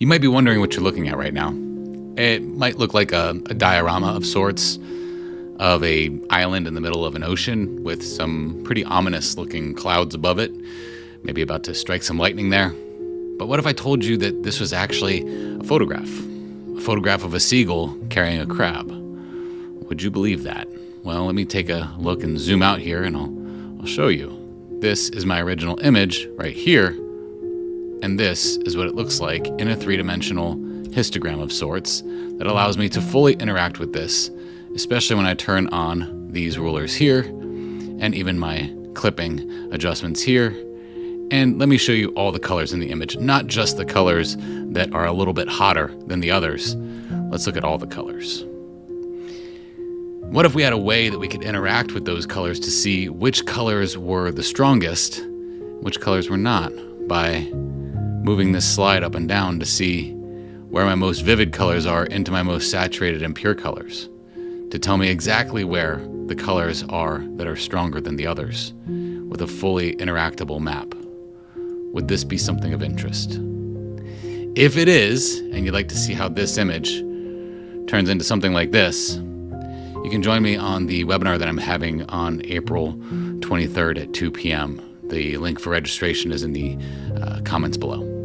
You might be wondering what you're looking at right now. It might look like a diorama of sorts of a island in the middle of an ocean with some pretty ominous looking clouds above it, maybe about to strike some lightning there. But what if I told you that this was actually a photograph of a seagull carrying a crab? Would you believe that? Well, let me take a look and zoom out here and I'll show you. This is my original image right here. And this is what it looks like in a three-dimensional histogram of sorts that allows me to fully interact with this, especially when I turn on these rulers here and even my clipping adjustments here. And let me show you all the colors in the image, not just the colors that are a little bit hotter than the others. Let's look at all the colors. What if we had a way that we could interact with those colors to see which colors were the strongest, which colors were not, by moving this slide up and down to see where my most vivid colors are into my most saturated and pure colors, to tell me exactly where the colors are that are stronger than the others with a fully interactable map. Would this be something of interest? If it is, and you'd like to see how this image turns into something like this, you can join me on the webinar that I'm having on April 23rd at 2 p.m. The link for registration is in the comments below.